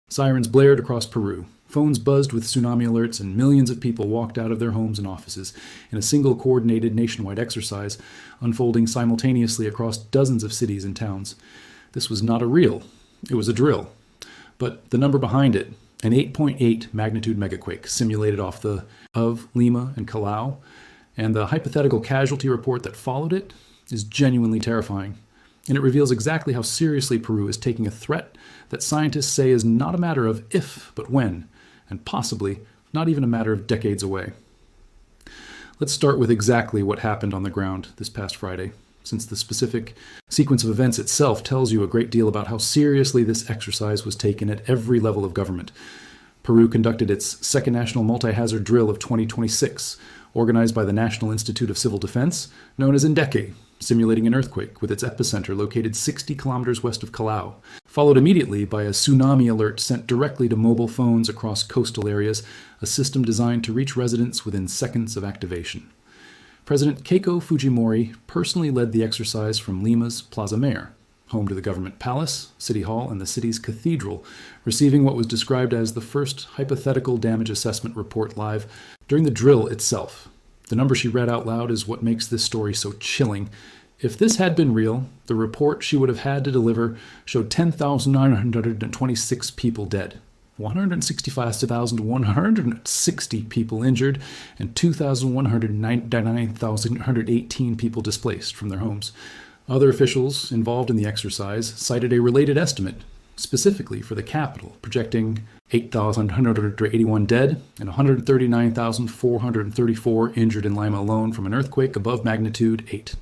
Sirens blared across Peru. Phones buzzed with tsunami alerts, and millions of people walked out of their homes and offices in a single coordinated nationwide exercise, unfolding simultaneously across dozens of cities and towns. This was not a reel, it was a drill. But the number behind it, an 8.8 magnitude megaquake simulated off of Lima and Callao, and the hypothetical casualty report that followed it is genuinely terrifying. And it reveals exactly how seriously Peru is taking a threat that scientists say is not a matter of if, but when, and possibly not even a matter of decades away. Let's start with exactly what happened on the ground this past Friday, since the specific sequence of events itself tells you a great deal about how seriously this exercise was taken at every level of government. Peru conducted its second national multi-hazard drill of 2026, organized by the National Institute of Civil Defense, known as INDECI, simulating an earthquake with its epicenter located 60 kilometers west of Callao, followed immediately by a tsunami alert sent directly to mobile phones across coastal areas, a system designed to reach residents within seconds of activation. President Keiko Fujimori personally led the exercise from Lima's Plaza Mayor, home to the government palace, city hall, and the city's cathedral, receiving what was described as the first hypothetical damage assessment report live during the drill itself. The number she read out loud is what makes this story so chilling. If this had been real, the report she would have had to deliver showed 10,926 people dead, 165,160 people injured, and 2,199,118 people displaced from their homes. Other officials involved in the exercise cited a related estimate, specifically for the capital, projecting 8,181 dead and 139,434 injured in Lima alone from an earthquake above magnitude 8.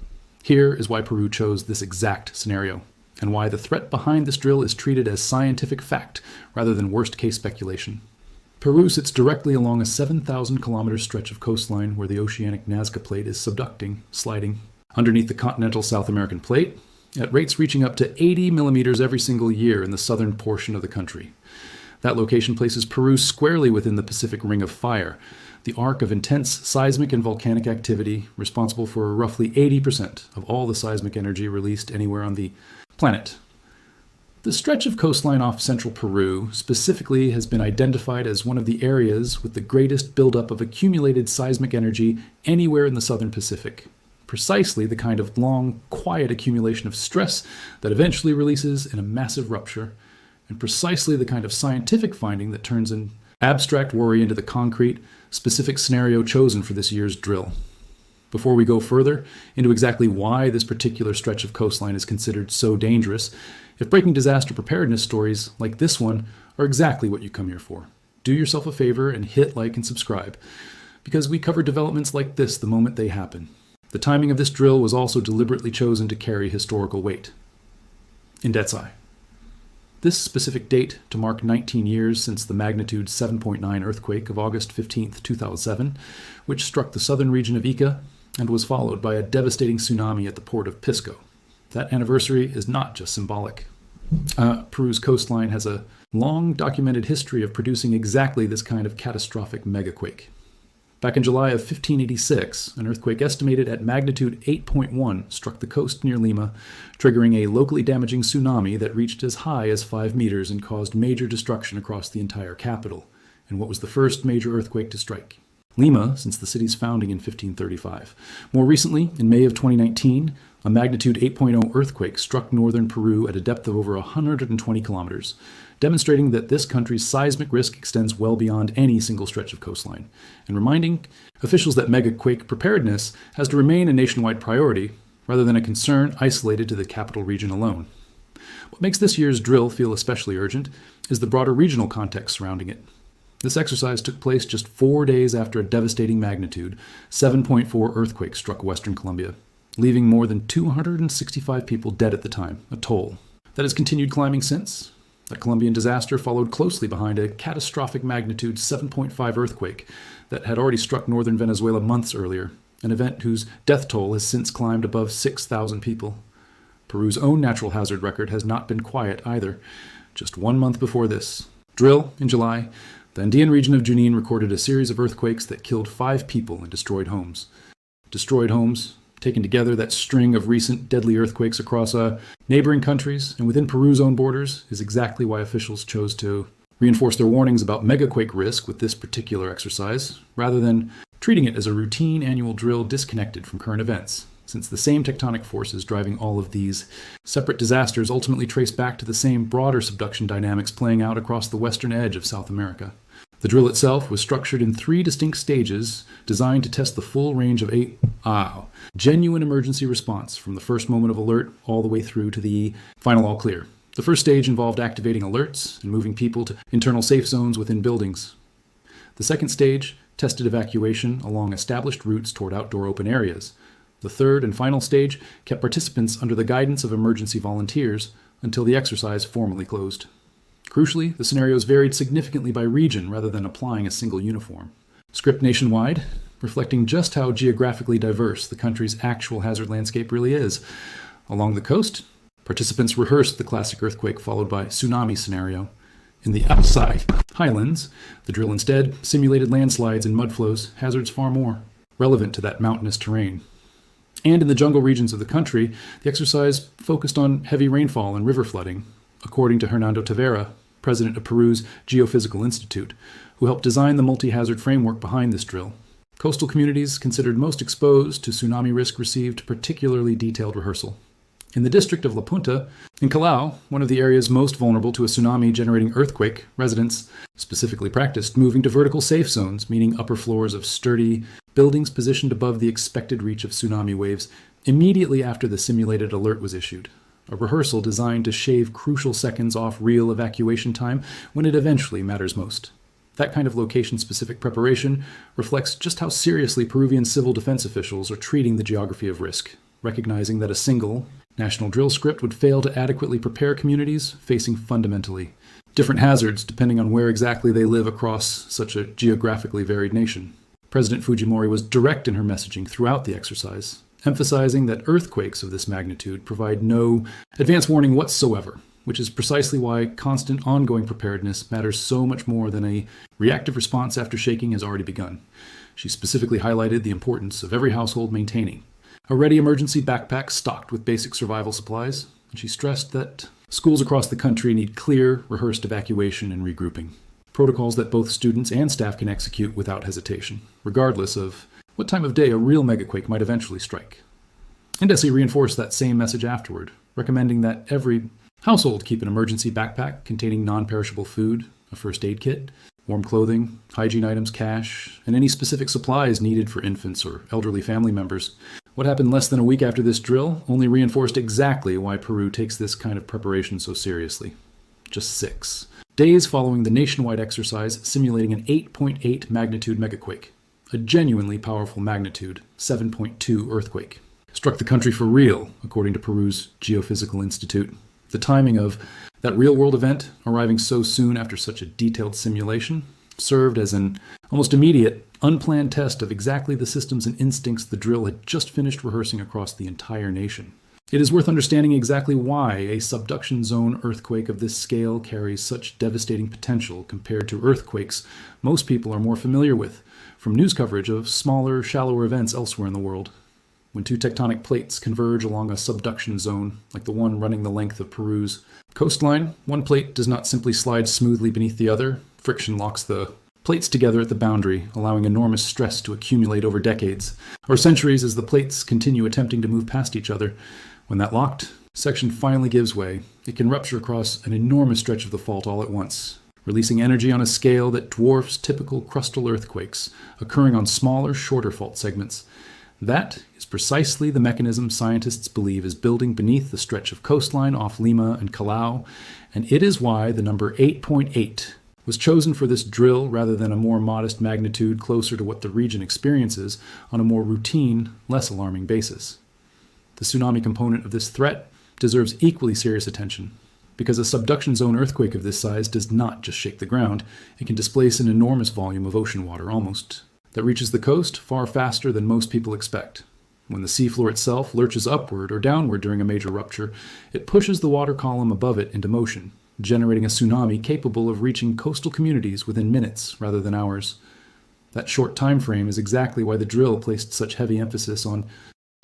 Here is why Peru chose this exact scenario, and why the threat behind this drill is treated as scientific fact rather than worst-case speculation. Peru sits directly along a 7,000-kilometer stretch of coastline where the oceanic Nazca Plate is subducting, sliding, underneath the continental South American plate, at rates reaching up to 80 millimeters every single year in the southern portion of the country. That location places Peru squarely within the Pacific Ring of Fire, the arc of intense seismic and volcanic activity responsible for roughly 80% of all the seismic energy released anywhere on the planet. The stretch of coastline off central Peru specifically has been identified as one of the areas with the greatest buildup of accumulated seismic energy anywhere in the southern Pacific. Precisely the kind of long, quiet accumulation of stress that eventually releases in a massive rupture, and precisely the kind of scientific finding that turns an abstract worry into the concrete, specific scenario chosen for this year's drill. Before we go further into exactly why this particular stretch of coastline is considered so dangerous, if breaking disaster preparedness stories like this one are exactly what you come here for, do yourself a favor and hit like and subscribe, because we cover developments like this the moment they happen. The timing of this drill was also deliberately chosen to carry historical weight. INDECI. This specific date to mark 19 years since the magnitude 7.9 earthquake of August 15, 2007, which struck the southern region of Ica and was followed by a devastating tsunami at the port of Pisco. That anniversary is not just symbolic. Peru's coastline has a long documented history of producing exactly this kind of catastrophic megaquake. Back in July of 1586, an earthquake estimated at magnitude 8.1 struck the coast near Lima, triggering a locally damaging tsunami that reached as high as 5 meters and caused major destruction across the entire capital, in what was the first major earthquake to strike Lima since the city's founding in 1535. More recently, in May of 2019, a magnitude 8.0 earthquake struck northern Peru at a depth of over 120 kilometers, demonstrating that this country's seismic risk extends well beyond any single stretch of coastline, and reminding officials that megaquake preparedness has to remain a nationwide priority rather than a concern isolated to the capital region alone. What makes this year's drill feel especially urgent is the broader regional context surrounding it. This exercise took place just 4 days after a devastating magnitude 7.4 earthquake struck western Colombia, leaving more than 265 people dead at the time, a toll that has continued climbing since. That Colombian disaster followed closely behind a catastrophic magnitude 7.5 earthquake that had already struck northern Venezuela months earlier, an event whose death toll has since climbed above 6,000 people. Peru's own natural hazard record has not been quiet either. Just 1 month before this drill, in July, the Andean region of Junin recorded a series of earthquakes that killed 5 people and destroyed homes. Destroyed homes, taken together, that string of recent deadly earthquakes across neighboring countries and within Peru's own borders, is exactly why officials chose to reinforced their warnings about megaquake risk with this particular exercise, rather than treating it as a routine annual drill disconnected from current events, since the same tectonic forces driving all of these separate disasters ultimately trace back to the same broader subduction dynamics playing out across the western edge of South America. The drill itself was structured in 3 distinct stages designed to test the full range of genuine emergency response from the first moment of alert all the way through to the final all clear. The first stage involved activating alerts and moving people to internal safe zones within buildings. The second stage tested evacuation along established routes toward outdoor open areas. The third and final stage kept participants under the guidance of emergency volunteers until the exercise formally closed. Crucially, the scenarios varied significantly by region rather than applying a single uniform. Script nationwide, reflecting just how geographically diverse the country's actual hazard landscape really is. Along the coast, participants rehearsed the classic earthquake followed by tsunami scenario. In the outside highlands, the drill instead simulated landslides and mudflows, hazards far more relevant to that mountainous terrain. And in the jungle regions of the country, the exercise focused on heavy rainfall and river flooding, according to Hernando Tavera, president of Peru's Geophysical Institute, who helped design the multi-hazard framework behind this drill. Coastal communities considered most exposed to tsunami risk received particularly detailed rehearsal. In the district of La Punta, in Callao, one of the areas most vulnerable to a tsunami-generating earthquake, residents specifically practiced moving to vertical safe zones, meaning upper floors of sturdy buildings positioned above the expected reach of tsunami waves immediately after the simulated alert was issued. A rehearsal designed to shave crucial seconds off real evacuation time when it eventually matters most. That kind of location-specific preparation reflects just how seriously Peruvian civil defense officials are treating the geography of risk, recognizing that a single national drill script would fail to adequately prepare communities facing fundamentally different hazards depending on where exactly they live across such a geographically varied nation. President Fujimori was direct in her messaging throughout the exercise, emphasizing that earthquakes of this magnitude provide no advance warning whatsoever, which is precisely why constant ongoing preparedness matters so much more than a reactive response after shaking has already begun. She specifically highlighted the importance of every household maintaining a ready emergency backpack stocked with basic survival supplies, and she stressed that schools across the country need clear, rehearsed evacuation and regrouping, protocols that both students and staff can execute without hesitation, regardless of what time of day a real megaquake might eventually strike. INDECI reinforced that same message afterward, recommending that every household keep an emergency backpack containing non-perishable food, a first aid kit, warm clothing, hygiene items, cash, and any specific supplies needed for infants or elderly family members. What happened less than a week after this drill only reinforced exactly why Peru takes this kind of preparation so seriously. Just 6 days following the nationwide exercise simulating an 8.8 magnitude megaquake, a genuinely powerful magnitude 7.2 earthquake, struck the country for real, according to Peru's Geophysical Institute. The timing of that real-world event, arriving so soon after such a detailed simulation, served as an almost immediate, unplanned test of exactly the systems and instincts the drill had just finished rehearsing across the entire nation. It is worth understanding exactly why a subduction zone earthquake of this scale carries such devastating potential compared to earthquakes most people are more familiar with from news coverage of smaller, shallower events elsewhere in the world. When 2 tectonic plates converge along a subduction zone, like the one running the length of Peru's coastline, one plate does not simply slide smoothly beneath the other. Friction locks the plates together at the boundary, allowing enormous stress to accumulate over decades, or centuries as the plates continue attempting to move past each other. When that locked section finally gives way, it can rupture across an enormous stretch of the fault all at once, releasing energy on a scale that dwarfs typical crustal earthquakes, occurring on smaller, shorter fault segments. That is precisely the mechanism scientists believe is building beneath the stretch of coastline off Lima and Callao, and it is why the number 8.8 was chosen for this drill rather than a more modest magnitude closer to what the region experiences on a more routine, less alarming basis. The tsunami component of this threat deserves equally serious attention, because a subduction zone earthquake of this size does not just shake the ground, it can displace an enormous volume of ocean water almost, that reaches the coast far faster than most people expect. When the seafloor itself lurches upward or downward during a major rupture, it pushes the water column above it into motion, generating a tsunami capable of reaching coastal communities within minutes rather than hours. That short time frame is exactly why the drill placed such heavy emphasis on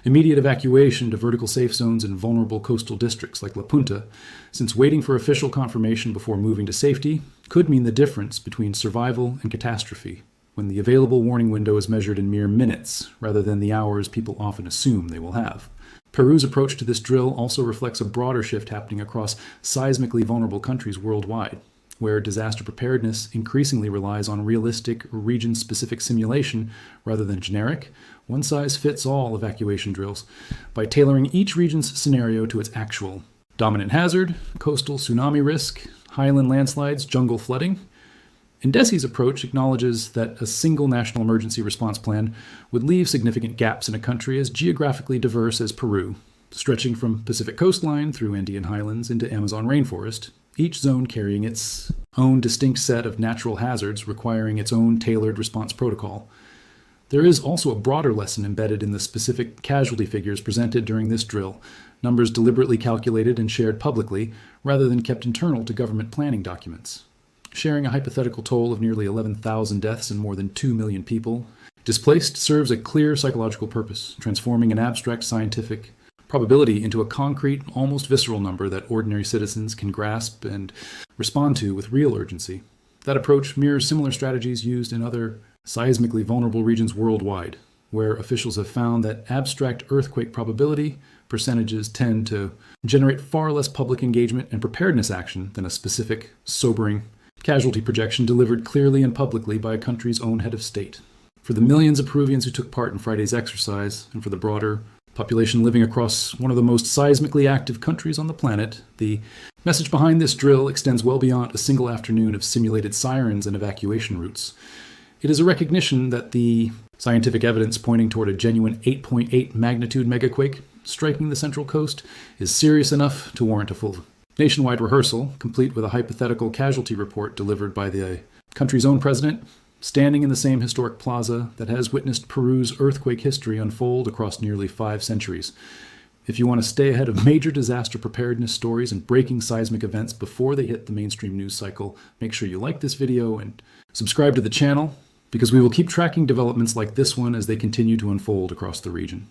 immediate evacuation to vertical safe zones in vulnerable coastal districts like La Punta, since waiting for official confirmation before moving to safety could mean the difference between survival and catastrophe, when the available warning window is measured in mere minutes rather than the hours people often assume they will have. Peru's approach to this drill also reflects a broader shift happening across seismically vulnerable countries worldwide, where disaster preparedness increasingly relies on realistic, region-specific simulation rather than generic, one-size-fits-all evacuation drills, by tailoring each region's scenario to its actual dominant hazard, coastal tsunami risk, highland landslides, jungle flooding. INDECI's approach acknowledges that a single national emergency response plan would leave significant gaps in a country as geographically diverse as Peru, stretching from Pacific coastline through Andean highlands into Amazon rainforest, each zone carrying its own distinct set of natural hazards requiring its own tailored response protocol. There is also a broader lesson embedded in the specific casualty figures presented during this drill, numbers deliberately calculated and shared publicly rather than kept internal to government planning documents. Sharing a hypothetical toll of nearly 11,000 deaths and more than 2 million people displaced serves a clear psychological purpose, transforming an abstract scientific probability into a concrete, almost visceral number that ordinary citizens can grasp and respond to with real urgency. That approach mirrors similar strategies used in other seismically vulnerable regions worldwide, where officials have found that abstract earthquake probability percentages tend to generate far less public engagement and preparedness action than a specific, sobering casualty projection delivered clearly and publicly by a country's own head of state. For the millions of Peruvians who took part in Friday's exercise, and for the broader population living across one of the most seismically active countries on the planet, the message behind this drill extends well beyond a single afternoon of simulated sirens and evacuation routes. It is a recognition that the scientific evidence pointing toward a genuine 8.8 magnitude megaquake striking the central coast is serious enough to warrant a full nationwide rehearsal, complete with a hypothetical casualty report delivered by the country's own president, standing in the same historic plaza that has witnessed Peru's earthquake history unfold across nearly 5 centuries. If you want to stay ahead of major disaster preparedness stories and breaking seismic events before they hit the mainstream news cycle, make sure you like this video and subscribe to the channel, because we will keep tracking developments like this one as they continue to unfold across the region.